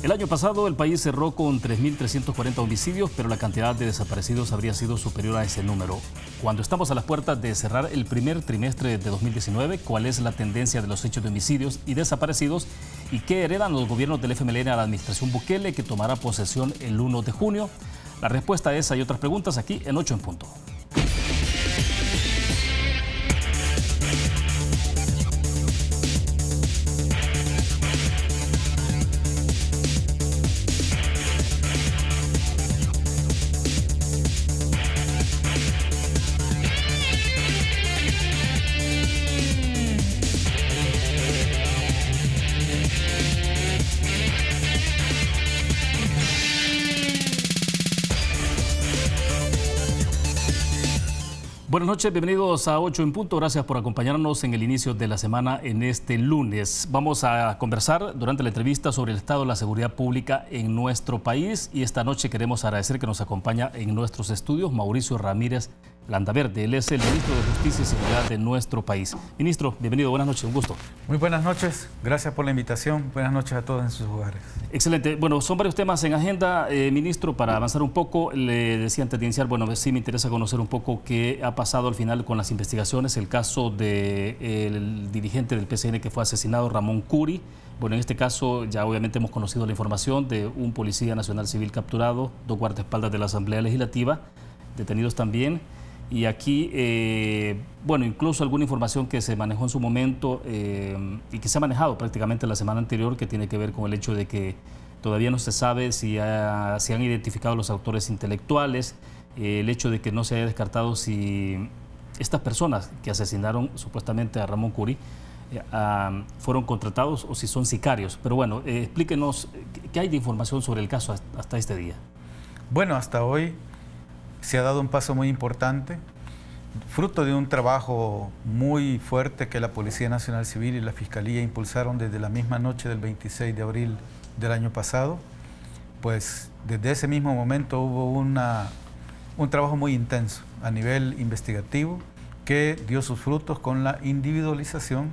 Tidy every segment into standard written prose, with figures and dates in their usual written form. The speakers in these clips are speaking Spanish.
El año pasado el país cerró con 3.340 homicidios, pero la cantidad de desaparecidos habría sido superior a ese número. Cuando estamos a las puertas de cerrar el primer trimestre de 2019, ¿cuál es la tendencia de los hechos de homicidios y desaparecidos? ¿Y qué heredan los gobiernos del FMLN a la administración Bukele, que tomará posesión el 1 de junio? La respuesta a esa y otras preguntas aquí en 8 en punto. Buenas noches, bienvenidos a 8 en punto. Gracias por acompañarnos en el inicio de la semana en este lunes. Vamos a conversar durante la entrevista sobre el estado de la seguridad pública en nuestro país y esta noche queremos agradecer que nos acompaña en nuestros estudios Mauricio Ramírez Landaverde. Él es el ministro de Justicia y Seguridad de nuestro país. Ministro, bienvenido, buenas noches, un gusto. Muy buenas noches, gracias por la invitación. Buenas noches a todos en sus hogares. Excelente. Bueno, son varios temas en agenda, ministro, para avanzar un poco. Le decía antes de iniciar, bueno, sí me interesa conocer un poco qué ha pasado al final con las investigaciones, el caso del dirigente del PCN que fue asesinado, Ramón Curi. Bueno, en este caso ya obviamente hemos conocido la información de un policía nacional civil capturado, 2 guardaespaldas de la Asamblea Legislativa, detenidos también. Y aquí, bueno, incluso alguna información que se manejó en su momento y que se ha manejado prácticamente la semana anterior, que tiene que ver con el hecho de que todavía no se sabe si han identificado los autores intelectuales, el hecho de que no se haya descartado si estas personas que asesinaron supuestamente a Ramón Curi fueron contratados o si son sicarios. Pero bueno, explíquenos qué hay de información sobre el caso hasta este día. Bueno, hasta hoy se ha dado un paso muy importante, fruto de un trabajo muy fuerte que la Policía Nacional Civil y la Fiscalía impulsaron desde la misma noche del 26 de abril del año pasado. Pues desde ese mismo momento hubo un trabajo muy intenso a nivel investigativo que dio sus frutos con la individualización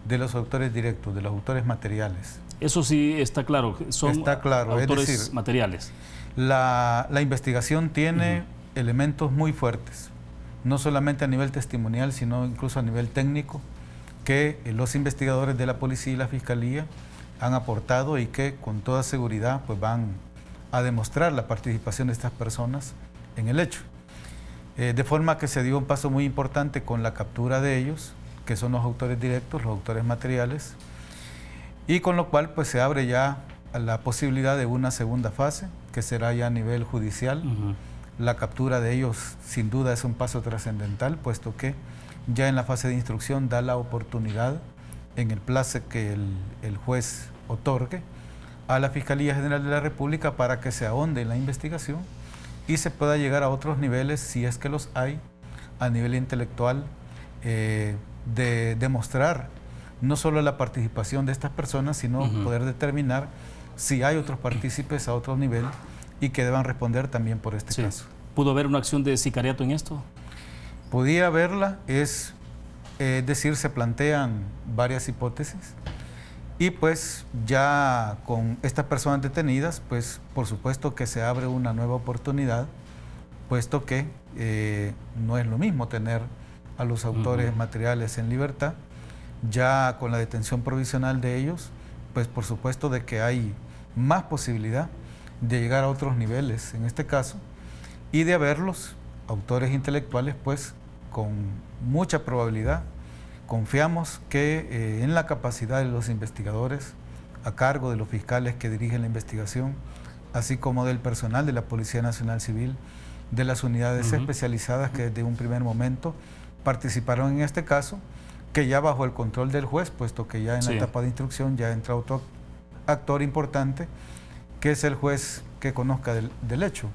de los autores directos, de los autores materiales. Eso sí está claro, son autores es decir, materiales. La investigación tiene elementos muy fuertes, no solamente a nivel testimonial, sino incluso a nivel técnico, que los investigadores de la policía y la fiscalía han aportado y que con toda seguridad pues van a demostrar la participación de estas personas en el hecho. De forma que se dio un paso muy importante con la captura de ellos, que son los autores directos, los autores materiales, y con lo cual pues se abre ya la posibilidad de una segunda fase, que será ya a nivel judicial. La captura de ellos sin duda es un paso trascendental, puesto que ya en la fase de instrucción da la oportunidad, en el plazo que el juez otorgue, a la Fiscalía General de la República para que se ahonde en la investigación y se pueda llegar a otros niveles, si es que los hay, a nivel intelectual, de demostrar no solo la participación de estas personas, sino poder determinar si hay otros partícipes a otro nivel y que deban responder también por este caso. ¿Pudo haber una acción de sicariato en esto? Podía haberla, es decir, se plantean varias hipótesis y pues ya con estas personas detenidas, pues por supuesto que se abre una nueva oportunidad, puesto que no es lo mismo tener a los autores materiales en libertad. Ya con la detención provisional de ellos, pues por supuesto de que hay más posibilidad de llegar a otros niveles en este caso y de haberlos, autores intelectuales, pues con mucha probabilidad confiamos que en la capacidad de los investigadores a cargo de los fiscales que dirigen la investigación, así como del personal de la Policía Nacional Civil, de las unidades especializadas que desde un primer momento participaron en este caso, que ya bajo el control del juez, puesto que ya en la etapa de instrucción ya entra otro actor importante, que es el juez que conozca del hecho,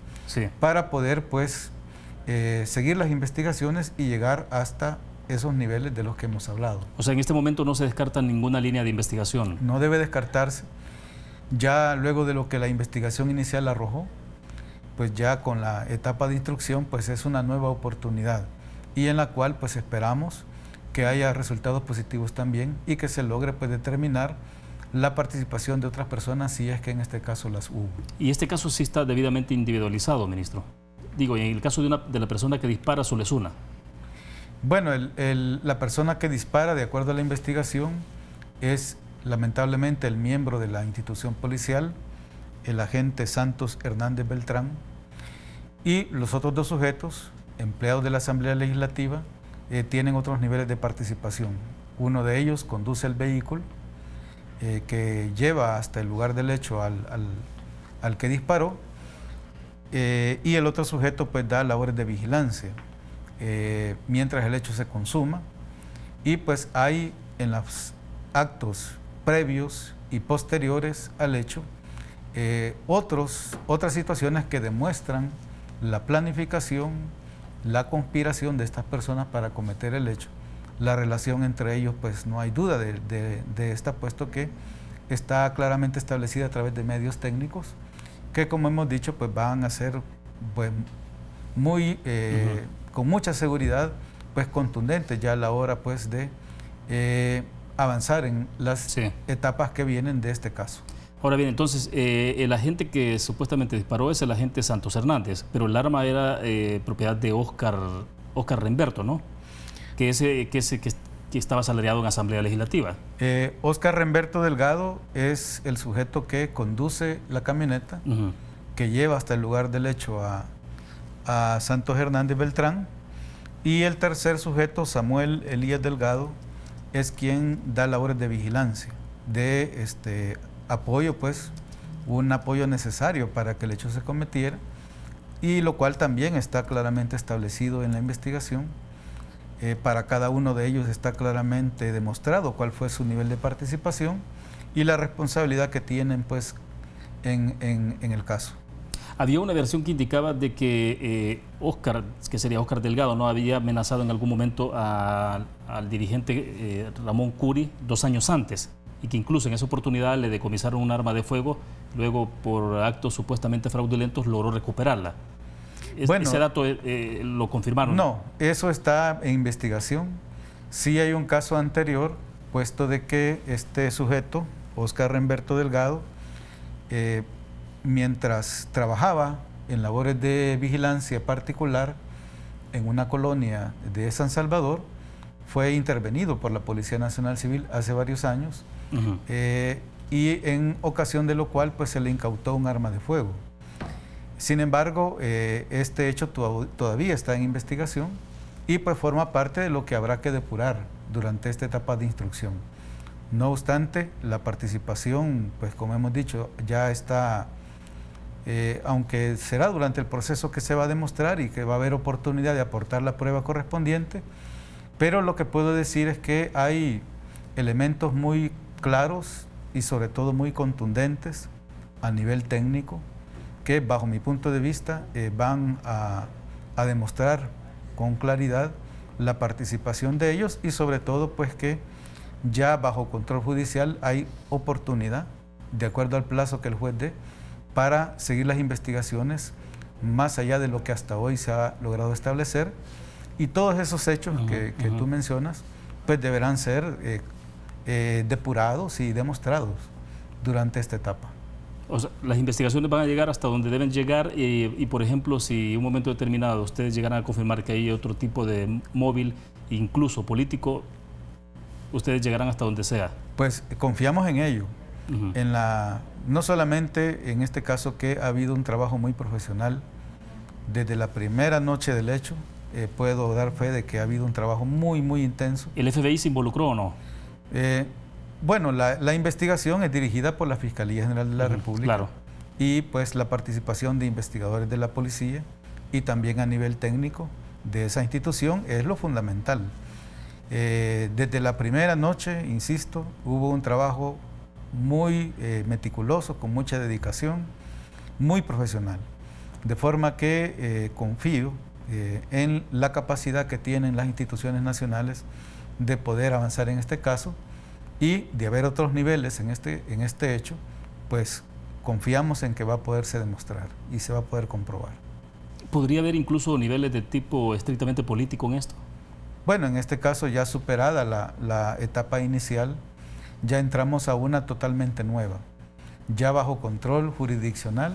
para poder pues seguir las investigaciones y llegar hasta esos niveles de los que hemos hablado. O sea, en este momento no se descarta ninguna línea de investigación. No debe descartarse. Ya luego de lo que la investigación inicial arrojó, pues ya con la etapa de instrucción, pues es una nueva oportunidad y en la cual pues esperamos que haya resultados positivos también y que se logre pues determinar la participación de otras personas si es que en este caso las hubo. Y este caso sí está debidamente individualizado, ministro. Digo, en el caso de la persona que dispara su lesuna. Bueno, la persona que dispara, de acuerdo a la investigación, es lamentablemente el miembro de la institución policial, el agente Santos Hernández Beltrán, y los otros dos sujetos, empleados de la Asamblea Legislativa, tienen otros niveles de participación. Uno de ellos conduce el vehículo que lleva hasta el lugar del hecho al que disparó, y el otro sujeto pues da labores de vigilancia mientras el hecho se consuma, y pues hay en los actos previos y posteriores al hecho otras situaciones que demuestran la planificación, la conspiración de estas personas para cometer el hecho. La relación entre ellos, pues no hay duda de esta, puesto que está claramente establecida a través de medios técnicos que, como hemos dicho, pues van a ser pues, con mucha seguridad pues contundentes ya a la hora pues de avanzar en las etapas que vienen de este caso. Ahora bien, entonces, el agente que supuestamente disparó es el agente Santos Hernández, pero el arma era propiedad de Oscar Remberto, ¿no? Que estaba asalariado en Asamblea Legislativa. Oscar Remberto Delgado es el sujeto que conduce la camioneta, que lleva hasta el lugar del hecho a Santos Hernández Beltrán, y el tercer sujeto, Samuel Elías Delgado, es quien da labores de vigilancia, de apoyo, pues, un apoyo necesario para que el hecho se cometiera, y lo cual también está claramente establecido en la investigación. Para cada uno de ellos está claramente demostrado cuál fue su nivel de participación y la responsabilidad que tienen, pues, en el caso. Había una versión que indicaba de que Oscar, que sería Oscar Delgado, ¿no?, había amenazado en algún momento al dirigente Ramón Curi 2 años antes, y que incluso en esa oportunidad le decomisaron un arma de fuego, luego por actos supuestamente fraudulentos logró recuperarla. Bueno, ¿ese dato lo confirmaron? No, eso está en investigación. Sí hay un caso anterior, puesto de que este sujeto, Oscar Remberto Delgado, mientras trabajaba en labores de vigilancia particular en una colonia de San Salvador, fue intervenido por la Policía Nacional Civil hace varios años, y en ocasión de lo cual pues se le incautó un arma de fuego. Sin embargo, este hecho todavía está en investigación y pues forma parte de lo que habrá que depurar durante esta etapa de instrucción. No obstante, la participación, pues como hemos dicho, ya está, aunque será durante el proceso que se va a demostrar y que va a haber oportunidad de aportar la prueba correspondiente, pero lo que puedo decir es que hay elementos muy claros y sobre todo muy contundentes a nivel técnico, que bajo mi punto de vista van a demostrar con claridad la participación de ellos, y sobre todo pues que ya bajo control judicial hay oportunidad, de acuerdo al plazo que el juez dé, para seguir las investigaciones más allá de lo que hasta hoy se ha logrado establecer, y todos esos hechos que tú mencionas pues deberán ser depurados y demostrados durante esta etapa. O sea, las investigaciones van a llegar hasta donde deben llegar y, por ejemplo, si en un momento determinado ustedes llegaran a confirmar que hay otro tipo de móvil, incluso político, ustedes llegarán hasta donde sea. Pues confiamos en ello. No solamente en este caso, que ha habido un trabajo muy profesional desde la primera noche del hecho, puedo dar fe de que ha habido un trabajo muy, muy intenso. ¿El FBI se involucró o no? Bueno, la investigación es dirigida por la Fiscalía General de la República, claro, y pues la participación de investigadores de la policía y también a nivel técnico de esa institución es lo fundamental. Desde la primera noche, insisto, hubo un trabajo muy meticuloso, con mucha dedicación, muy profesional, de forma que confío en la capacidad que tienen las instituciones nacionales de poder avanzar en este caso, y de haber otros niveles en este hecho, pues confiamos en que va a poderse demostrar y se va a poder comprobar. ¿Podría haber incluso niveles de tipo estrictamente político en esto? Bueno, en este caso ya superada la etapa inicial, ya entramos a una totalmente nueva, ya bajo control jurisdiccional,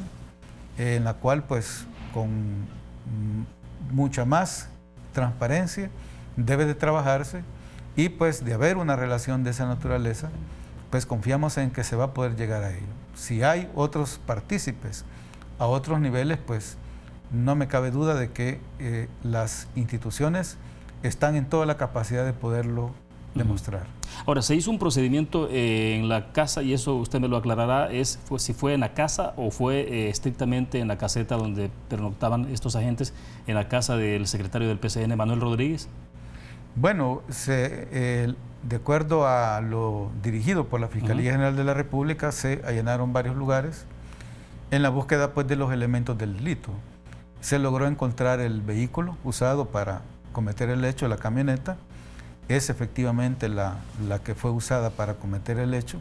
en la cual pues con mucha más transparencia debe de trabajarse, y pues de haber una relación de esa naturaleza, pues confiamos en que se va a poder llegar a ello. Si hay otros partícipes a otros niveles, pues no me cabe duda de que las instituciones están en toda la capacidad de poderlo demostrar. Ahora, se hizo un procedimiento en la casa, y eso usted me lo aclarará, si fue en la casa o fue estrictamente en la caseta donde pernoctaban estos agentes, en la casa del secretario del PCN, Manuel Rodríguez. Bueno, de acuerdo a lo dirigido por la Fiscalía General de la República, se allanaron varios lugares en la búsqueda pues de los elementos del delito. Se logró encontrar el vehículo usado para cometer el hecho, la camioneta, es efectivamente la que fue usada para cometer el hecho,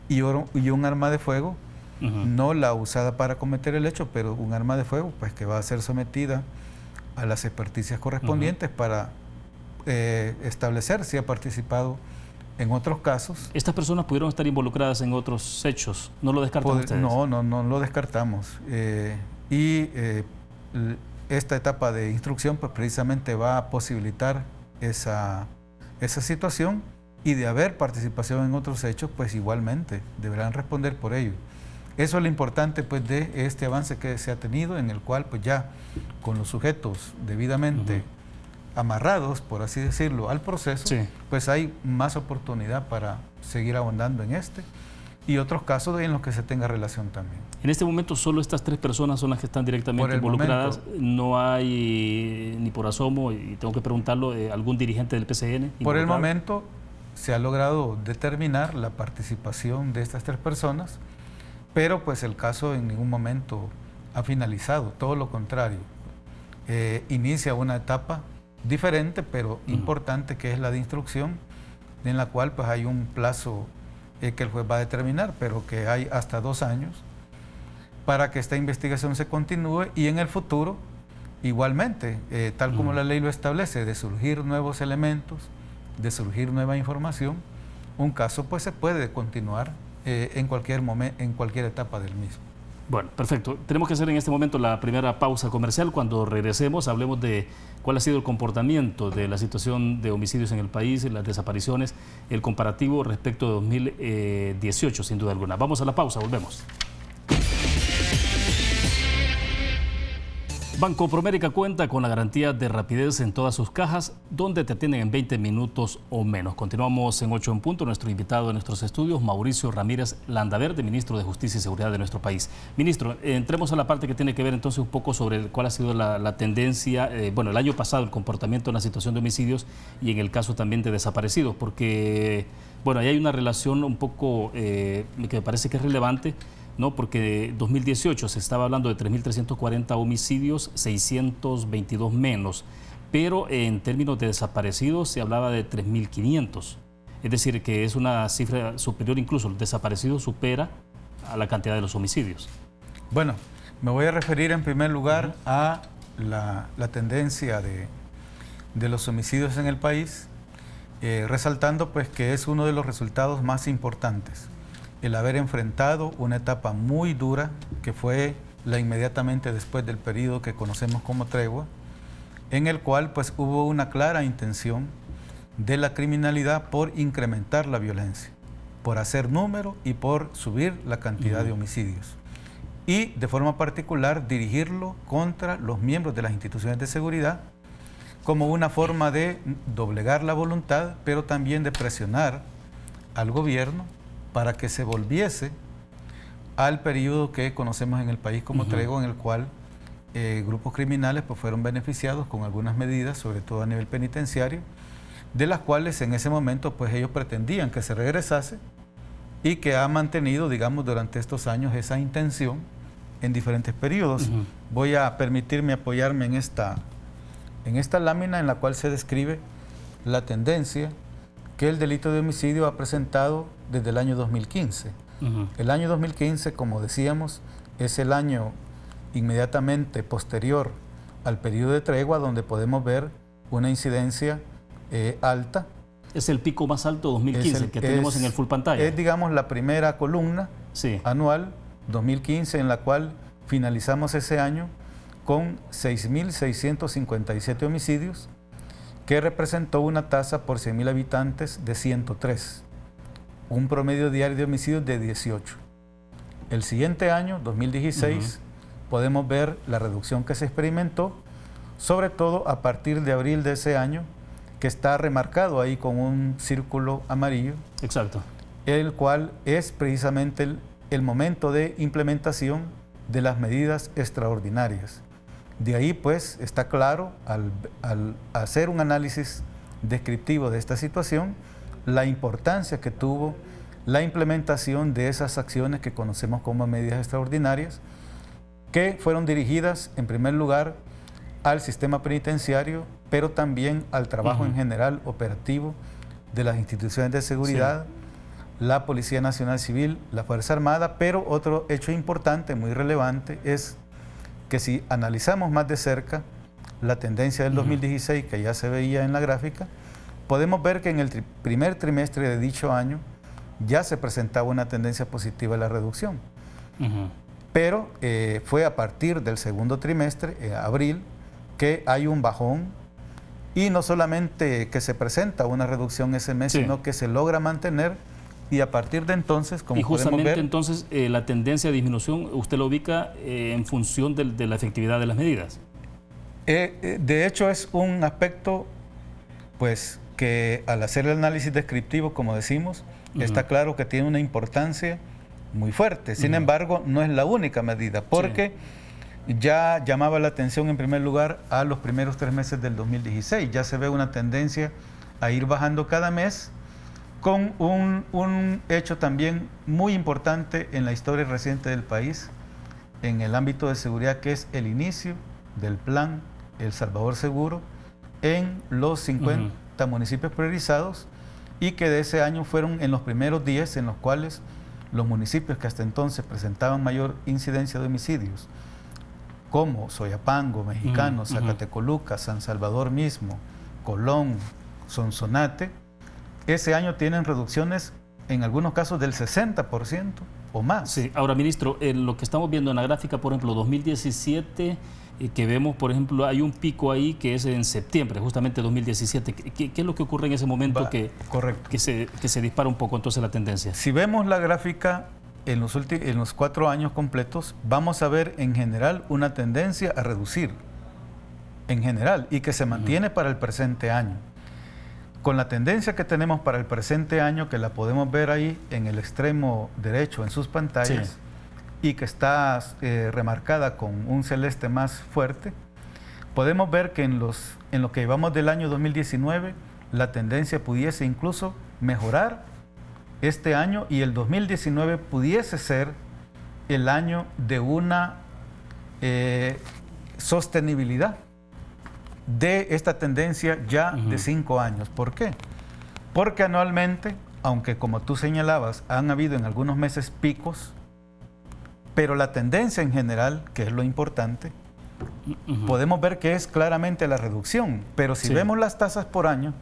y un arma de fuego, no la usada para cometer el hecho, pero un arma de fuego pues que va a ser sometida a las experticias correspondientes para establecer si ha participado en otros casos. ¿Estas personas pudieron estar involucradas en otros hechos? ¿No lo descartan ustedes? No lo descartamos. Esta etapa de instrucción pues precisamente va a posibilitar esa situación, y de haber participación en otros hechos, pues igualmente deberán responder por ello. Eso es lo importante pues de este avance que se ha tenido, en el cual pues ya con los sujetos debidamente amarrados, por así decirlo, al proceso, pues hay más oportunidad para seguir ahondando en este y otros casos en los que se tenga relación también. En este momento solo estas 3 personas son las que están directamente involucradas. No hay ni por asomo, y tengo que preguntarlo, algún dirigente del PCN. Por el momento se ha logrado determinar la participación de estas 3 personas, pero pues el caso en ningún momento ha finalizado, todo lo contrario. Inicia una etapa diferente pero importante, que es la de instrucción, en la cual pues hay un plazo que el juez va a determinar, pero que hay hasta 2 años para que esta investigación se continúe, y en el futuro igualmente, tal como la ley lo establece, de surgir nuevos elementos, de surgir nueva información, un caso pues se puede continuar en cualquier momento, en cualquier etapa del mismo. Bueno, perfecto. Tenemos que hacer en este momento la primera pausa comercial. Cuando regresemos hablemos de cuál ha sido el comportamiento de la situación de homicidios en el país, las desapariciones, el comparativo respecto de 2018, sin duda alguna. Vamos a la pausa, volvemos. Banco Promérica cuenta con la garantía de rapidez en todas sus cajas, donde te atienden en 20 minutos o menos. Continuamos en 8 en punto. Nuestro invitado en nuestros estudios, Mauricio Ramírez Landaverde, ministro de Justicia y Seguridad de nuestro país. Ministro, entremos a la parte que tiene que ver entonces un poco sobre cuál ha sido la tendencia, bueno, el año pasado, el comportamiento en la situación de homicidios y en el caso también de desaparecidos, porque, bueno, ahí hay una relación un poco que me parece que es relevante, ¿no? Porque 2018 se estaba hablando de 3.340 homicidios, 622 menos, pero en términos de desaparecidos se hablaba de 3.500. Es decir, que es una cifra superior, incluso el desaparecido supera a la cantidad de los homicidios. Bueno, me voy a referir en primer lugar a la tendencia de los homicidios en el país, resaltando pues que es uno de los resultados más importantes el haber enfrentado una etapa muy dura, que fue la inmediatamente después del periodo que conocemos como tregua, en el cual pues hubo una clara intención de la criminalidad por incrementar la violencia, por hacer número y por subir la cantidad de homicidios. Y de forma particular dirigirlo contra los miembros de las instituciones de seguridad, como una forma de doblegar la voluntad, pero también de presionar al gobierno para que se volviese al periodo que conocemos en el país como tregua, en el cual grupos criminales pues, fueron beneficiados con algunas medidas, sobre todo a nivel penitenciario, de las cuales en ese momento pues ellos pretendían que se regresase, y que ha mantenido, digamos, durante estos años esa intención en diferentes periodos. Voy a permitirme apoyarme en esta lámina en la cual se describe la tendencia que el delito de homicidio ha presentado desde el año 2015. El año 2015, como decíamos, es el año inmediatamente posterior al periodo de tregua, donde podemos ver una incidencia alta, Es el pico más alto 2015 que tenemos en el full pantalla. Es, digamos, la primera columna anual 2015 en la cual finalizamos ese año con 6.657 homicidios, que representó una tasa por 100.000 habitantes de 103, un promedio diario de homicidios de 18. El siguiente año, 2016, podemos ver la reducción que se experimentó, sobre todo a partir de abril de ese año, que está remarcado ahí con un círculo amarillo. Exacto. El cual es precisamente el momento de implementación de las medidas extraordinarias. De ahí, pues, está claro, al hacer un análisis descriptivo de esta situación, la importancia que tuvo la implementación de esas acciones que conocemos como medidas extraordinarias, que fueron dirigidas, en primer lugar, al sistema penitenciario, pero también al trabajo en general operativo de las instituciones de seguridad, la Policía Nacional Civil, la Fuerza Armada, pero otro hecho importante, muy relevante, es que si analizamos más de cerca la tendencia del 2016, que ya se veía en la gráfica, podemos ver que en el primer trimestre de dicho año ya se presentaba una tendencia positiva a la reducción. Pero fue a partir del segundo trimestre, abril, que hay un bajón, y no solamente que se presenta una reducción ese mes, sino que se logra mantener, y a partir de entonces, como podemos ver... Y justamente entonces la tendencia de disminución, ¿usted lo ubica en función de la efectividad de las medidas? De hecho, es un aspecto, pues, que al hacer el análisis descriptivo, como decimos, está claro que tiene una importancia muy fuerte. Sin embargo, no es la única medida, porque ya llamaba la atención en primer lugar a los primeros 3 meses del 2016. Ya se ve una tendencia a ir bajando cada mes, con un hecho también muy importante en la historia reciente del país, en el ámbito de seguridad, que es el inicio del plan El Salvador Seguro en los 50 municipios priorizados, y que de ese año fueron en los primeros 10 en los cuales los municipios que hasta entonces presentaban mayor incidencia de homicidios, como Soyapango, Mexicano, Zacatecoluca, San Salvador mismo, Colón, Sonsonate, ese año tienen reducciones en algunos casos del 60% o más. Sí, ahora, ministro, lo que estamos viendo en la gráfica, por ejemplo, 2017, que vemos, por ejemplo, hay un pico ahí que es en septiembre, justamente 2017. ¿Qué es lo que ocurre en ese momento que se dispara un poco entonces la tendencia? Si vemos la gráfica en los 4 años completos, vamos a ver en general una tendencia a reducir, en general, y que se mantiene para el presente año. Con la tendencia que tenemos para el presente año, que la podemos ver ahí en el extremo derecho en sus pantallas, y que está remarcada con un celeste más fuerte, podemos ver que en lo que llevamos del año 2019, la tendencia pudiese incluso mejorar este año, y el 2019 pudiese ser el año de una sostenibilidad de esta tendencia ya de 5 años. ¿Por qué? Porque anualmente, aunque como tú señalabas, han habido en algunos meses picos, pero la tendencia en general, que es lo importante, podemos ver que es claramente la reducción. Pero si vemos las tasas por año,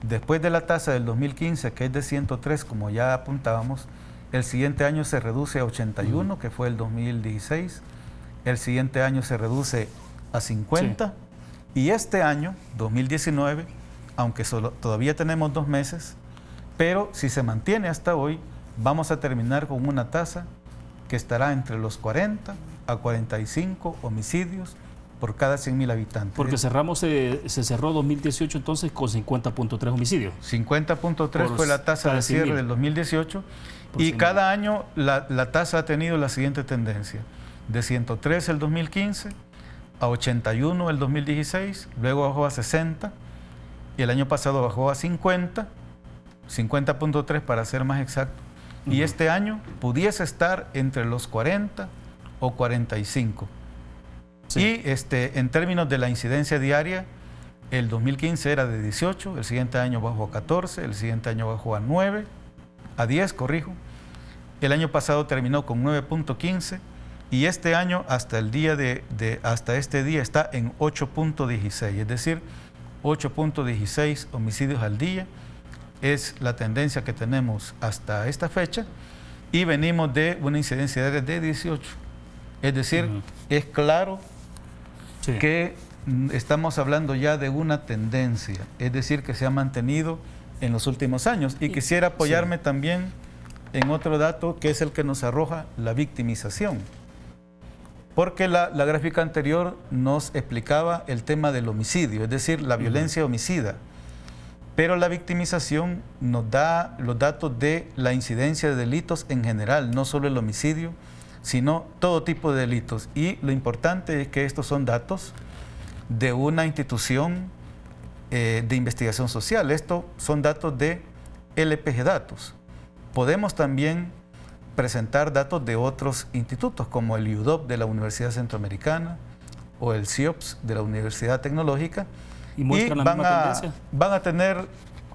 después de la tasa del 2015, que es de 103, como ya apuntábamos, el siguiente año se reduce a 81, que fue el 2016, el siguiente año se reduce a 50, y este año, 2019, aunque todavía tenemos 2 meses, pero si se mantiene hasta hoy, vamos a terminar con una tasa que estará entre los 40 a 45 homicidios por cada 100.000 habitantes. Porque se cerró 2018 entonces con 50.3 homicidios. 50.3 fue la tasa de cierre del 2018, y cada año la tasa ha tenido la siguiente tendencia: de 103 el 2015, a 81 el 2016, luego bajó a 60, y el año pasado bajó a 50, 50.3 para ser más exacto, y este año pudiese estar entre los 40 o 45. Y en términos de la incidencia diaria, el 2015 era de 18, el siguiente año bajó a 14, el siguiente año bajó a 9, a 10, corrijo. El año pasado terminó con 9.15, y este año hasta este día está en 8.16, es decir, 8.16 homicidios al día, es la tendencia que tenemos hasta esta fecha, y venimos de una incidencia de 18. Es decir, es claro que estamos hablando ya de una tendencia, es decir, que se ha mantenido en los últimos años. Y quisiera apoyarme también en otro dato, que es el que nos arroja la victimización. Porque la gráfica anterior nos explicaba el tema del homicidio, es decir, la violencia homicida. Pero la victimización nos da los datos de la incidencia de delitos en general, no solo el homicidio, sino todo tipo de delitos. Y lo importante es que estos son datos de una institución de investigación social. Estos son datos de LPG Datos. Podemos también presentar datos de otros institutos, como el UDOP de la Universidad Centroamericana o el CIOPS de la Universidad Tecnológica, y van a tener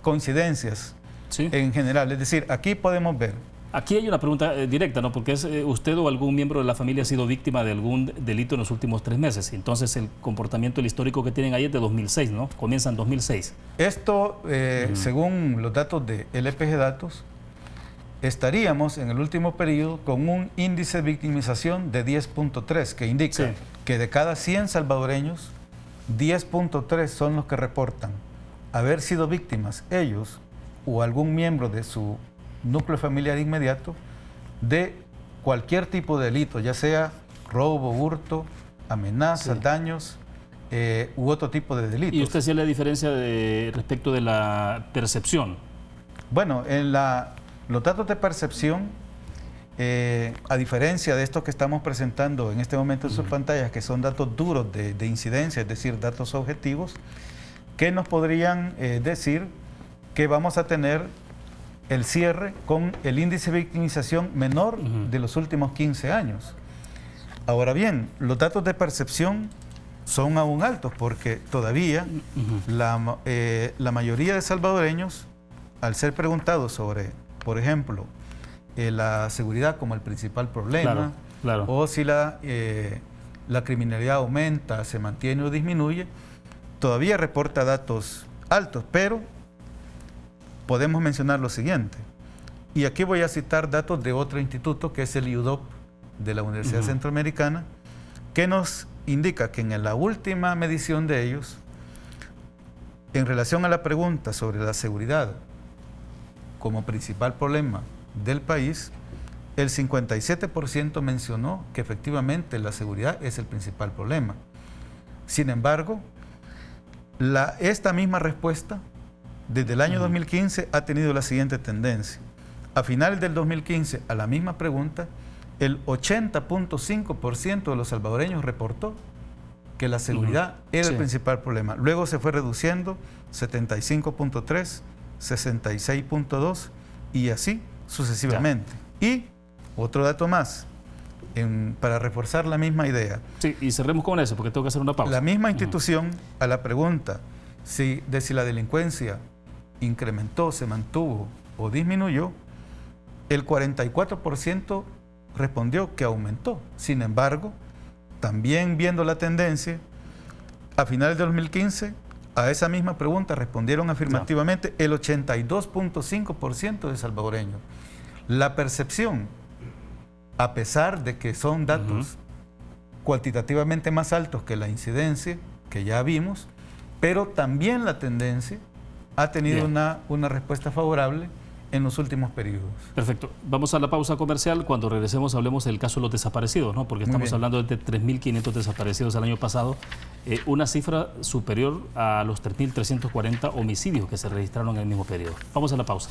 coincidencias en general. Es decir, aquí podemos ver. Aquí hay una pregunta directa, ¿no? Porque usted o algún miembro de la familia ha sido víctima de algún delito en los últimos 3 meses. Entonces, el comportamiento, el histórico que tienen ahí es de 2006, ¿no? Comienza en 2006. Esto, según los datos de LPG Datos, estaríamos en el último periodo con un índice de victimización de 10.3, que indica que de cada 100 salvadoreños, 10.3 son los que reportan haber sido víctimas, ellos o algún miembro de su núcleo familiar inmediato, de cualquier tipo de delito, ya sea robo, hurto, amenazas, daños u otro tipo de delitos. ¿Y usted hacía la diferencia respecto de la percepción? Bueno, en los datos de percepción, a diferencia de estos que estamos presentando en este momento en sus pantallas, que son datos duros de incidencia, es decir, datos objetivos, que nos podrían decir que vamos a tener el cierre con el índice de victimización menor de los últimos 15 años. Ahora bien, los datos de percepción son aún altos, porque todavía la mayoría de salvadoreños, al ser preguntados sobre, por ejemplo, la seguridad como el principal problema, o si la criminalidad aumenta, se mantiene o disminuye, todavía reporta datos altos, pero podemos mencionar lo siguiente. Y aquí voy a citar datos de otro instituto, que es el UDOP de la Universidad Centroamericana, que nos indica que en la última medición de ellos, en relación a la pregunta sobre la seguridad como principal problema del país, el 57% mencionó que efectivamente la seguridad es el principal problema. Sin embargo, esta misma respuesta desde el año 2015 ha tenido la siguiente tendencia. A finales del 2015, a la misma pregunta, el 80.5% de los salvadoreños reportó que la seguridad era el principal problema. Luego se fue reduciendo 75.3%, 66.2% y así sucesivamente. Y otro dato más, para reforzar la misma idea. Sí, y cerremos con eso porque tengo que hacer una pausa. La misma institución, a la pregunta de si la delincuencia incrementó, se mantuvo o disminuyó, el 44% respondió que aumentó. Sin embargo, también viendo la tendencia, a finales de 2015, a esa misma pregunta respondieron afirmativamente el 82.5% de salvadoreños. La percepción, a pesar de que son datos cuantitativamente más altos que la incidencia, que ya vimos, pero también la tendencia ha tenido una respuesta favorable en los últimos periodos. Perfecto. Vamos a la pausa comercial. Cuando regresemos hablemos del caso de los desaparecidos, ¿no? Porque estamos hablando de 3.500 desaparecidos el año pasado, una cifra superior a los 3.340 homicidios que se registraron en el mismo periodo. Vamos a la pausa.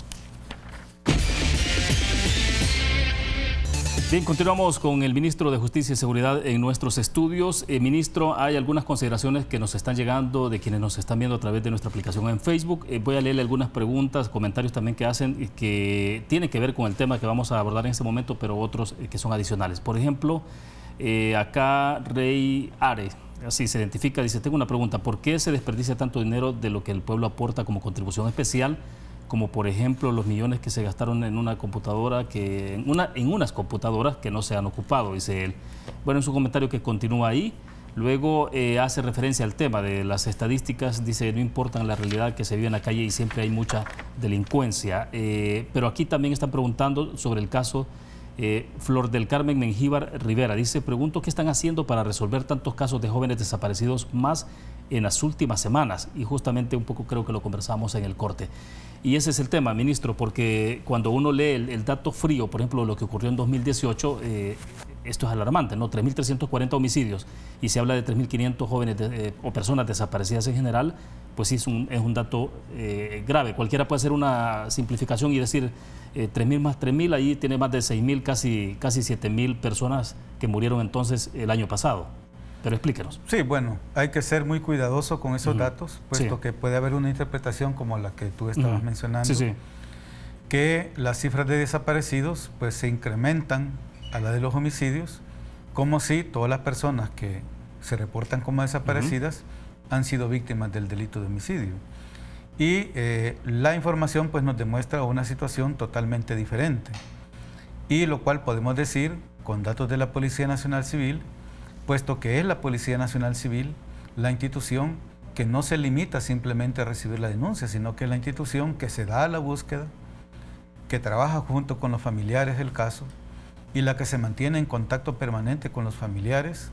Bien, continuamos con el ministro de Justicia y Seguridad en nuestros estudios. Ministro, hay algunas consideraciones que nos están llegando de quienes nos están viendo a través de nuestra aplicación en Facebook. Voy a leerle algunas preguntas, comentarios también que hacen que tienen que ver con el tema que vamos a abordar en este momento, pero otros que son adicionales. Por ejemplo, acá Rey Are, así se identifica, dice, tengo una pregunta, ¿por qué se desperdicia tanto dinero de lo que el pueblo aporta como contribución especial? Como por ejemplo los millones que se gastaron en una computadora, en unas computadoras que no se han ocupado, dice él. Bueno, en su comentario que continúa ahí, Luego hace referencia al tema de las estadísticas, dice no importan la realidad que se vive en la calle y siempre hay mucha delincuencia. Pero aquí también están preguntando sobre el caso Flor del Carmen Mengíbar Rivera. Dice, pregunto qué están haciendo para resolver tantos casos de jóvenes desaparecidos más en las últimas semanas. Y justamente un poco creo que lo conversamos en el corte. Y ese es el tema, ministro, porque cuando uno lee el dato frío, por ejemplo, lo que ocurrió en 2018, esto es alarmante, ¿no? 3.340 homicidios y se habla de 3.500 jóvenes o personas desaparecidas en general, pues sí es un dato grave. Cualquiera puede hacer una simplificación y decir 3.000 más 3.000, ahí tiene más de 6.000, casi 7.000 personas que murieron entonces el año pasado. Pero explíquenos. Sí, bueno, hay que ser muy cuidadoso con esos datos, puesto que puede haber una interpretación como la que tú estabas mencionando, que las cifras de desaparecidos pues se incrementan a la de los homicidios, como si todas las personas que se reportan como desaparecidas han sido víctimas del delito de homicidio. Y la información pues nos demuestra una situación totalmente diferente, y lo cual podemos decir con datos de la Policía Nacional Civil, puesto que es la Policía Nacional Civil la institución que no se limita simplemente a recibir la denuncia, sino que es la institución que se da a la búsqueda, que trabaja junto con los familiares del caso y la que se mantiene en contacto permanente con los familiares,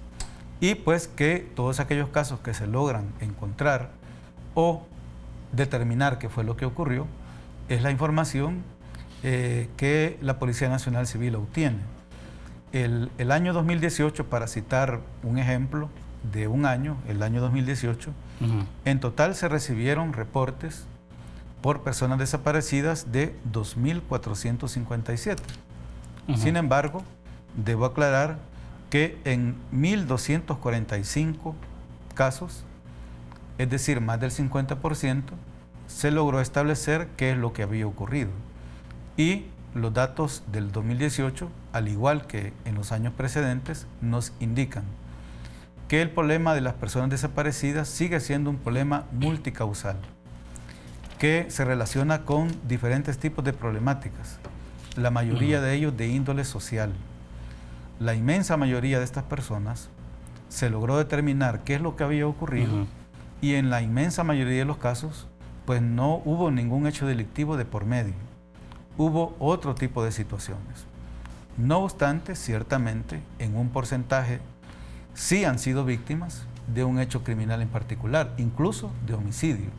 y pues que todos aquellos casos que se logran encontrar o determinar qué fue lo que ocurrió, es la información que la Policía Nacional Civil obtiene. El año 2018, para citar un ejemplo de un año, el año 2018, en total se recibieron reportes por personas desaparecidas de 2.457. Sin embargo, debo aclarar que en 1.245 casos, es decir, más del 50%, se logró establecer qué es lo que había ocurrido. Y los datos del 2018, al igual que en los años precedentes, nos indican que el problema de las personas desaparecidas sigue siendo un problema multicausal, que se relaciona con diferentes tipos de problemáticas, la mayoría de ellos de índole social. La inmensa mayoría de estas personas se logró determinar qué es lo que había ocurrido y en la inmensa mayoría de los casos, pues no hubo ningún hecho delictivo de por medio. Hubo otro tipo de situaciones. No obstante, ciertamente, en un porcentaje sí han sido víctimas de un hecho criminal en particular, incluso de homicidio.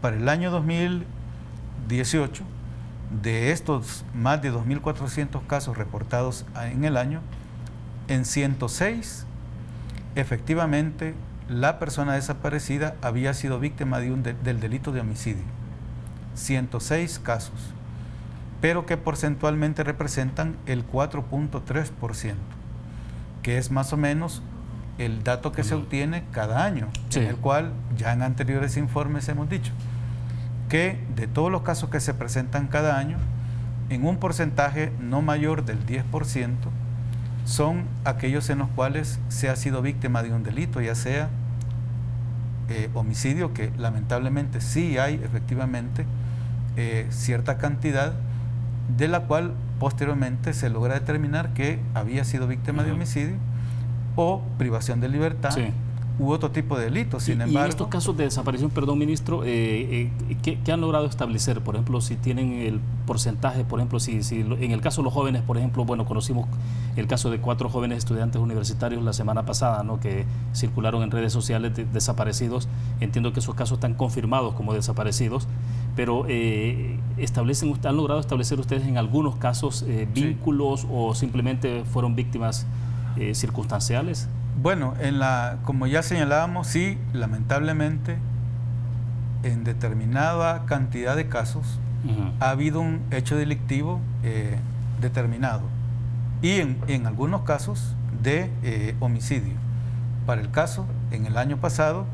Para el año 2018, de estos más de 2.400 casos reportados en el año, en 106, efectivamente, la persona desaparecida había sido víctima del delito de homicidio. 106 casos, pero que porcentualmente representan el 4.3%, que es más o menos el dato que se obtiene cada año, en el cual ya en anteriores informes hemos dicho que de todos los casos que se presentan cada año, en un porcentaje no mayor del 10%, son aquellos en los cuales se ha sido víctima de un delito, ya sea homicidio, que lamentablemente sí hay efectivamente cierta cantidad, de la cual posteriormente se logra determinar que había sido víctima de homicidio, o privación de libertad, u otro tipo de delitos. Sin embargo, y en estos casos de desaparición, perdón, ministro, ¿qué han logrado establecer? Por ejemplo, si tienen el porcentaje, por ejemplo, si en el caso de los jóvenes, por ejemplo, bueno, conocimos el caso de 4 jóvenes estudiantes universitarios la semana pasada, ¿no?, que circularon en redes sociales desaparecidos. Entiendo que esos casos están confirmados como desaparecidos, pero ¿han logrado establecer ustedes en algunos casos vínculos o simplemente fueron víctimas circunstanciales? Bueno, como ya señalábamos, sí, lamentablemente, en determinada cantidad de casos ha habido un hecho delictivo determinado, y en algunos casos de homicidio. Para el caso, en el año pasado,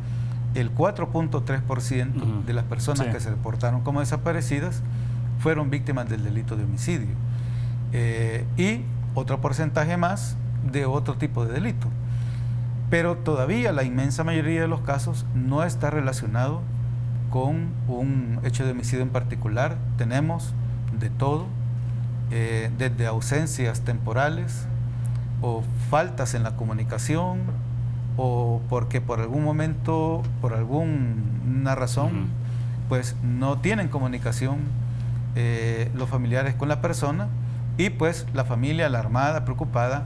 el 4.3% de las personas que se reportaron como desaparecidas fueron víctimas del delito de homicidio, y otro porcentaje más de otro tipo de delito. Pero todavía la inmensa mayoría de los casos no está relacionado con un hecho de homicidio en particular. Tenemos de todo, desde ausencias temporales o faltas en la comunicación, o porque por algún momento, por alguna razón, pues no tienen comunicación los familiares con la persona, y pues la familia alarmada, preocupada,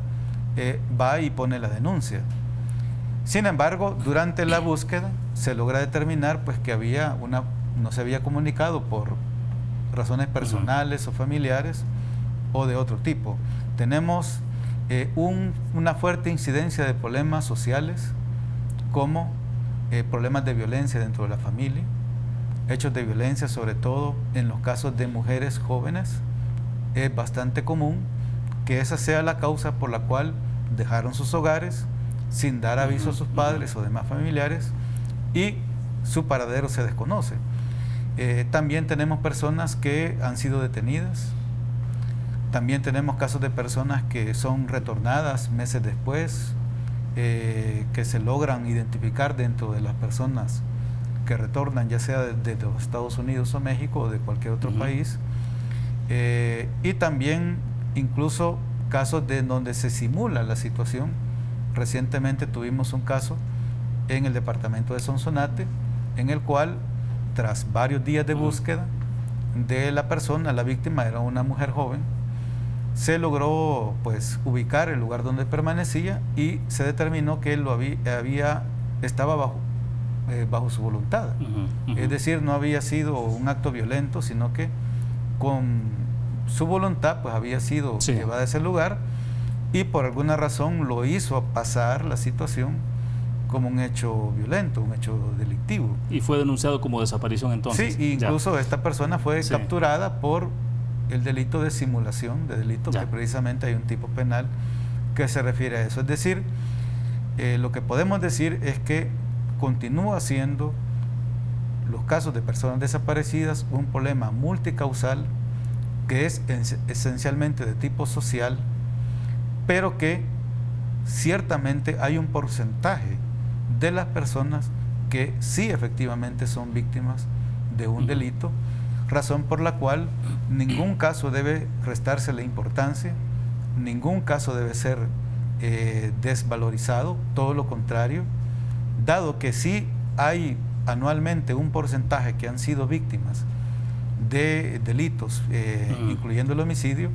va y pone la denuncia. Sin embargo, durante la búsqueda se logra determinar pues que no se había comunicado por razones personales o familiares o de otro tipo. Tenemos una fuerte incidencia de problemas sociales, como problemas de violencia dentro de la familia, hechos de violencia sobre todo en los casos de mujeres jóvenes. Es bastante común que esa sea la causa por la cual dejaron sus hogares sin dar aviso a sus padres o demás familiares, y su paradero se desconoce. También tenemos personas que han sido detenidas. También tenemos casos de personas que son retornadas meses después, que se logran identificar dentro de las personas que retornan, ya sea de los Estados Unidos o México o de cualquier otro país. Y también incluso casos de donde se simula la situación. Recientemente tuvimos un caso en el departamento de Sonsonate, en el cual, tras varios días de búsqueda de la persona, la víctima era una mujer joven, se logró pues ubicar el lugar donde permanecía y se determinó que él estaba bajo su voluntad. Es decir, no había sido un acto violento, sino que con su voluntad pues había sido llevada a ese lugar, y por alguna razón lo hizo pasar la situación como un hecho violento, un hecho delictivo. ¿Y fue denunciado como desaparición entonces? Sí, incluso esta persona fue capturada por el delito de simulación, de delito que precisamente hay un tipo penal que se refiere a eso. Es decir, lo que podemos decir es que continúa siendo los casos de personas desaparecidas un problema multicausal, que es esencialmente de tipo social, pero que ciertamente hay un porcentaje de las personas que sí efectivamente son víctimas de un delito, razón por la cual ningún caso debe restarse la importancia, ningún caso debe ser desvalorizado, todo lo contrario, dado que sí hay anualmente un porcentaje que han sido víctimas de delitos, incluyendo el homicidio.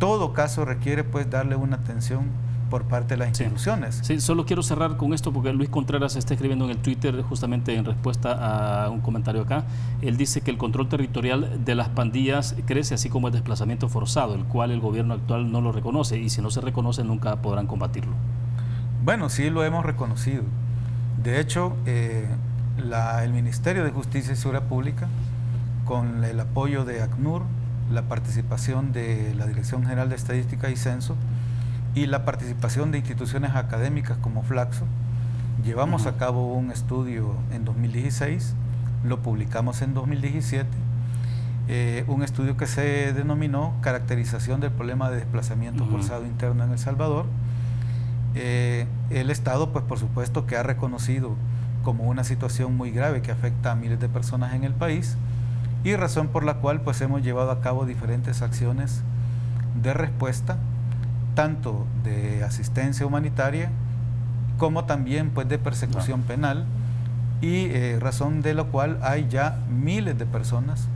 Todo caso requiere pues darle una atención por parte de las instituciones. Sí, solo quiero cerrar con esto porque Luis Contreras está escribiendo en el Twitter justamente en respuesta a un comentario acá. Él dice que el control territorial de las pandillas crece, así como el desplazamiento forzado, el cual el gobierno actual no lo reconoce, y si no se reconoce nunca podrán combatirlo. Bueno, sí lo hemos reconocido. De hecho, el Ministerio de Justicia y Seguridad Pública, con el apoyo de ACNUR, la participación de la Dirección General de Estadística y Censo y la participación de instituciones académicas como Flaxo, llevamos a cabo un estudio en 2016, lo publicamos en 2017, un estudio que se denominó Caracterización del problema de desplazamiento forzado interno en El Salvador. El Estado, pues por supuesto que ha reconocido como una situación muy grave que afecta a miles de personas en el país, y razón por la cual pues hemos llevado a cabo diferentes acciones de respuesta, tanto de asistencia humanitaria como también pues de persecución penal, y razón de lo cual hay ya miles de personas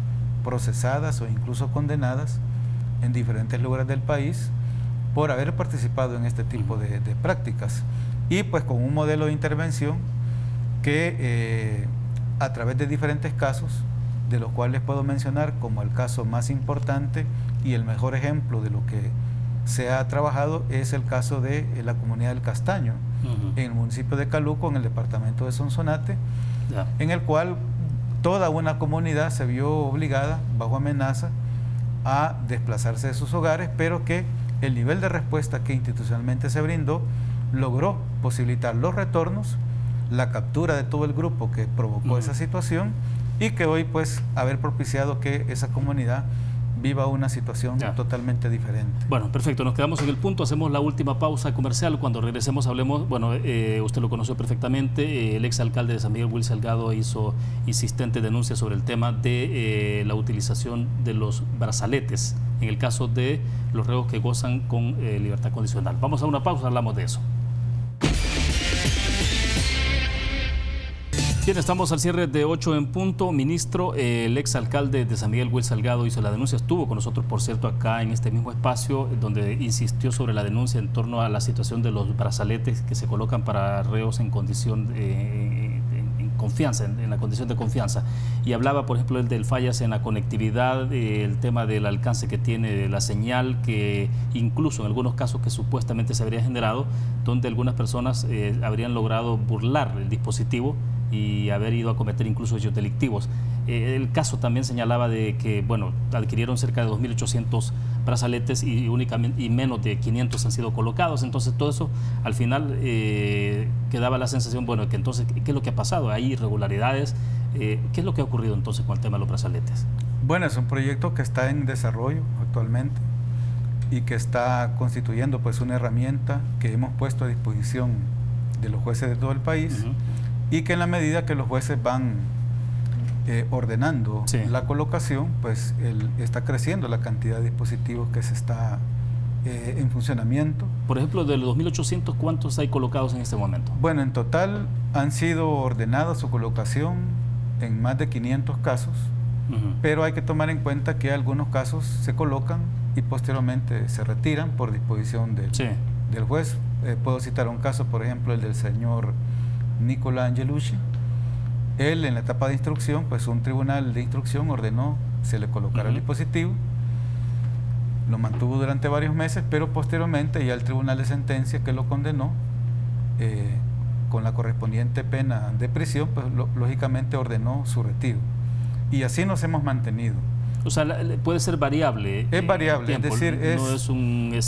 procesadas o incluso condenadas en diferentes lugares del país por haber participado en este tipo de prácticas, y pues con un modelo de intervención que a través de diferentes casos, de los cuales puedo mencionar como el caso más importante y el mejor ejemplo de lo que se ha trabajado, es el caso de la comunidad del Castaño, en el municipio de Caluco, en el departamento de Sonsonate, en el cual toda una comunidad se vio obligada, bajo amenaza, a desplazarse de sus hogares, pero que el nivel de respuesta que institucionalmente se brindó logró posibilitar los retornos, la captura de todo el grupo que provocó esa situación, y que hoy pues haber propiciado que esa comunidad viva una situación totalmente diferente. Bueno, perfecto, nos quedamos en el punto, hacemos la última pausa comercial. Cuando regresemos hablemos, bueno, usted lo conoció perfectamente, el exalcalde de San Miguel, Will Salgado, hizo insistente denuncia sobre el tema de la utilización de los brazaletes en el caso de los reos que gozan con libertad condicional. Vamos a una pausa, hablamos de eso. Bien, estamos al cierre de 8 en punto. Ministro, el exalcalde de San Miguel, Will Salgado, hizo la denuncia. Estuvo con nosotros, por cierto, acá en este mismo espacio, donde insistió sobre la denuncia en torno a la situación de los brazaletes que se colocan para reos en condición confianza, en la condición de confianza. Y hablaba, por ejemplo, del fallas en la conectividad, el tema del alcance que tiene la señal, que incluso en algunos casos que supuestamente se habría generado, donde algunas personas habrían logrado burlar el dispositivo y haber ido a cometer incluso hechos delictivos. El caso también señalaba de que, bueno, adquirieron cerca de 2.800 brazaletes y menos de 500 han sido colocados. Entonces todo eso al final quedaba la sensación, bueno, que entonces, ¿qué es lo que ha pasado? ¿Hay irregularidades? ¿Qué es lo que ha ocurrido entonces con el tema de los brazaletes? Bueno, es un proyecto que está en desarrollo actualmente y que está constituyendo pues una herramienta que hemos puesto a disposición de los jueces de todo el país. Y que en la medida que los jueces van ordenando la colocación, pues está creciendo la cantidad de dispositivos que se está en funcionamiento. Por ejemplo, de los 2.800, ¿cuántos hay colocados en este momento? Bueno, en total han sido ordenadas su colocación en más de 500 casos, pero hay que tomar en cuenta que algunos casos se colocan y posteriormente se retiran por disposición del juez. Puedo citar un caso, por ejemplo, el del señor Nicolás Angelucci. Él, en la etapa de instrucción, pues un tribunal de instrucción ordenó se le colocara el dispositivo, lo mantuvo durante varios meses, pero posteriormente ya el tribunal de sentencia que lo condenó con la correspondiente pena de prisión, pues lógicamente ordenó su retiro. Y así nos hemos mantenido. O sea, puede ser variable. Es variable, es decir,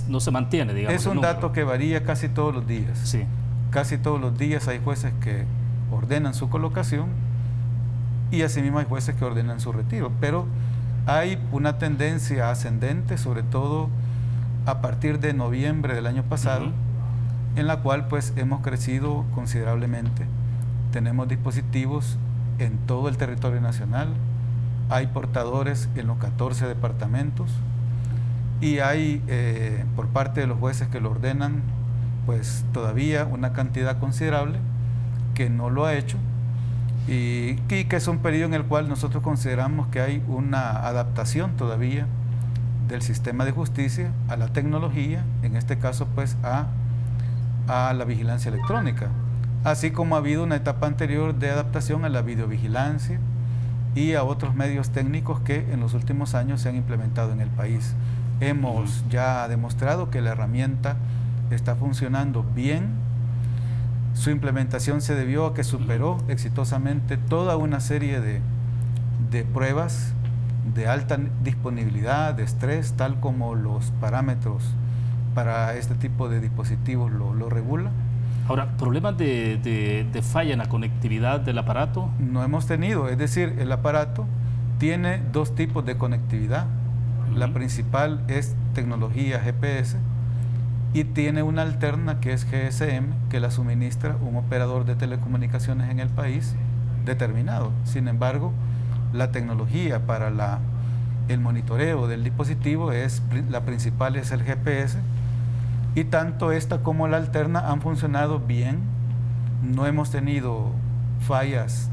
no se mantiene, digamos. Es un dato que varía casi todos los días. Sí. Casi todos los días hay jueces que ordenan su colocación y asimismo hay jueces que ordenan su retiro, pero hay una tendencia ascendente, sobre todo a partir de noviembre del año pasado, en la cual pues hemos crecido considerablemente. Tenemos dispositivos en todo el territorio nacional, hay portadores en los 14 departamentos y hay por parte de los jueces que lo ordenan pues todavía una cantidad considerable que no lo ha hecho y que es un periodo en el cual nosotros consideramos que hay una adaptación todavía del sistema de justicia a la tecnología, en este caso pues a la vigilancia electrónica, así como ha habido una etapa anterior de adaptación a la videovigilancia y a otros medios técnicos que en los últimos años se han implementado en el país. Hemos ya demostrado que la herramienta está funcionando bien. Su implementación se debió a que superó exitosamente toda una serie de pruebas de alta disponibilidad, de estrés, tal como los parámetros para este tipo de dispositivos lo regula. Ahora, ¿problemas de falla en la conectividad del aparato? No hemos tenido, es decir, el aparato tiene dos tipos de conectividad. La principal es tecnología GPS y tiene una alterna que es GSM, que la suministra un operador de telecomunicaciones en el país determinado. Sin embargo, la tecnología para el monitoreo del dispositivo la principal es el GPS, y tanto esta como la alterna han funcionado bien, no hemos tenido fallas,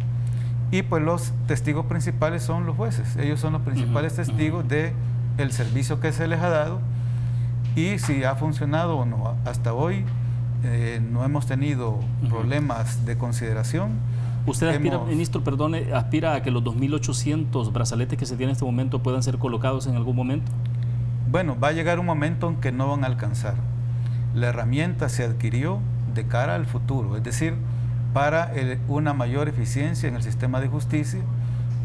y pues los testigos principales son los jueces. Ellos son los principales testigos del servicio que se les ha dado y si ha funcionado o no. Hasta hoy no hemos tenido problemas de consideración. ¿Usted aspira, ministro, perdone, aspira a que los 2.800 brazaletes que se tienen en este momento puedan ser colocados en algún momento? Bueno, va a llegar un momento en que no van a alcanzar. La herramienta se adquirió de cara al futuro, es decir, para una mayor eficiencia en el sistema de justicia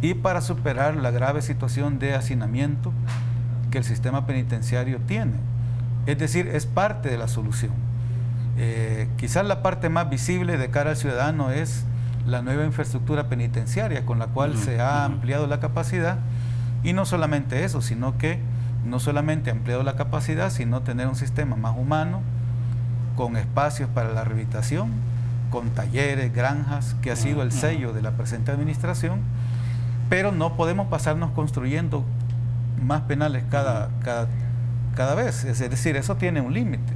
y para superar la grave situación de hacinamiento que el sistema penitenciario tiene. Es decir, es parte de la solución. Quizás la parte más visible de cara al ciudadano es la nueva infraestructura penitenciaria con la cual se ha ampliado la capacidad, y no solamente eso, sino que no solamente ha ampliado la capacidad, sino tener un sistema más humano, con espacios para la rehabilitación, con talleres, granjas, que ha sido el sello de la presente administración, pero no podemos pasarnos construyendo más penales cada vez, es decir, eso tiene un límite.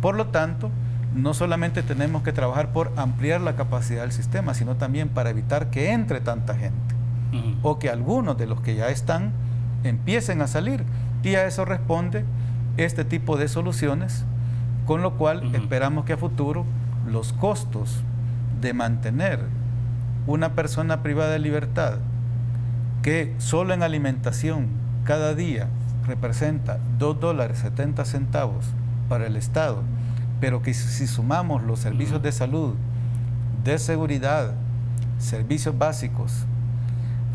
Por lo tanto, no solamente tenemos que trabajar por ampliar la capacidad del sistema, sino también para evitar que entre tanta gente o que algunos de los que ya están empiecen a salir. Y a eso responde este tipo de soluciones, con lo cual esperamos que a futuro los costos de mantener una persona privada de libertad que solo en alimentación cada día representa $2.70 para el Estado, pero que si sumamos los servicios de salud, de seguridad, servicios básicos,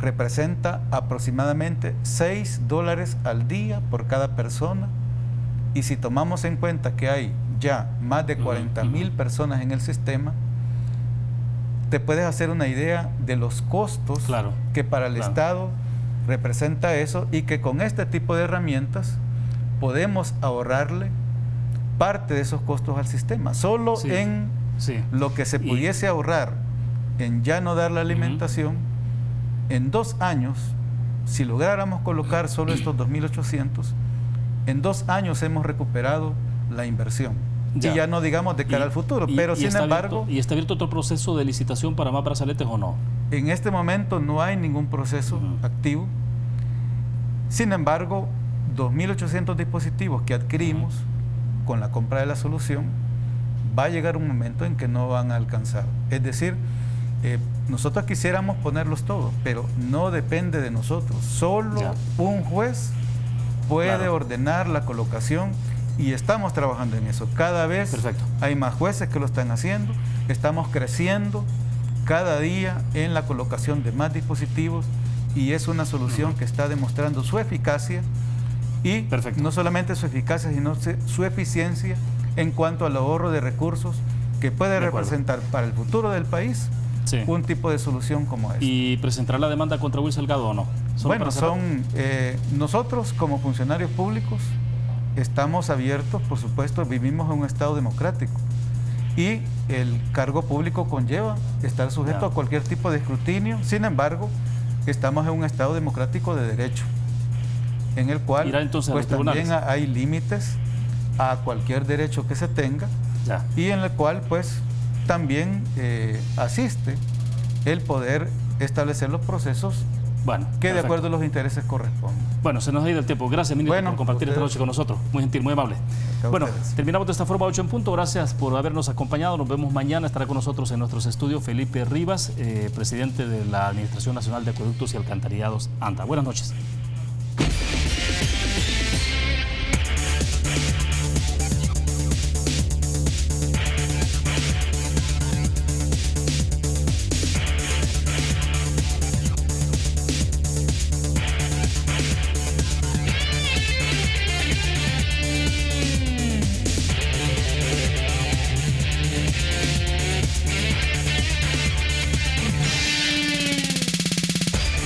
representa aproximadamente $6 al día por cada persona. Y si tomamos en cuenta que hay ya más de 40,000 personas en el sistema, te puedes hacer una idea de los costos que para el Estado representa eso, y que con este tipo de herramientas podemos ahorrarle parte de esos costos al sistema. Solo en lo que se pudiese ahorrar en ya no dar la alimentación, en 2 años, si lográramos colocar solo estos 2.800, en 2 años hemos recuperado la inversión. Y ya no digamos de cara al futuro, pero sin embargo... ¿Y está abierto otro proceso de licitación para más brazaletes o no? En este momento no hay ningún proceso activo. Sin embargo, 2.800 dispositivos que adquirimos con la compra de la solución, va a llegar un momento en que no van a alcanzar. Es decir, nosotros quisiéramos ponerlos todos, pero no depende de nosotros. Solo un juez puede ordenar la colocación, y estamos trabajando en eso. Cada vez hay más jueces que lo están haciendo. Estamos creciendo cada día en la colocación de más dispositivos, y es una solución que está demostrando su eficacia, y no solamente su eficacia, sino su eficiencia en cuanto al ahorro de recursos que puede representar para el futuro del país un tipo de solución como esta. ¿Y presentará la demanda contra Will Salgado o no? Bueno, nosotros como funcionarios públicos estamos abiertos, por supuesto, vivimos en un Estado democrático, y el cargo público conlleva estar sujeto a cualquier tipo de escrutinio. Sin embargo, estamos en un Estado democrático de derecho, en el cual pues también hay límites a cualquier derecho que se tenga, y en el cual pues también asiste el poder establecer los procesos que de acuerdo a los intereses corresponden. Bueno, se nos ha ido el tiempo. Gracias, ministro, por compartir esta noche con nosotros. Muy gentil, muy amable. Bueno, terminamos de esta forma 8 en punto. Gracias por habernos acompañado. Nos vemos mañana. Estará con nosotros en nuestros estudios Felipe Rivas, presidente de la Administración Nacional de Acueductos y Alcantarillados, ANDA. Buenas noches.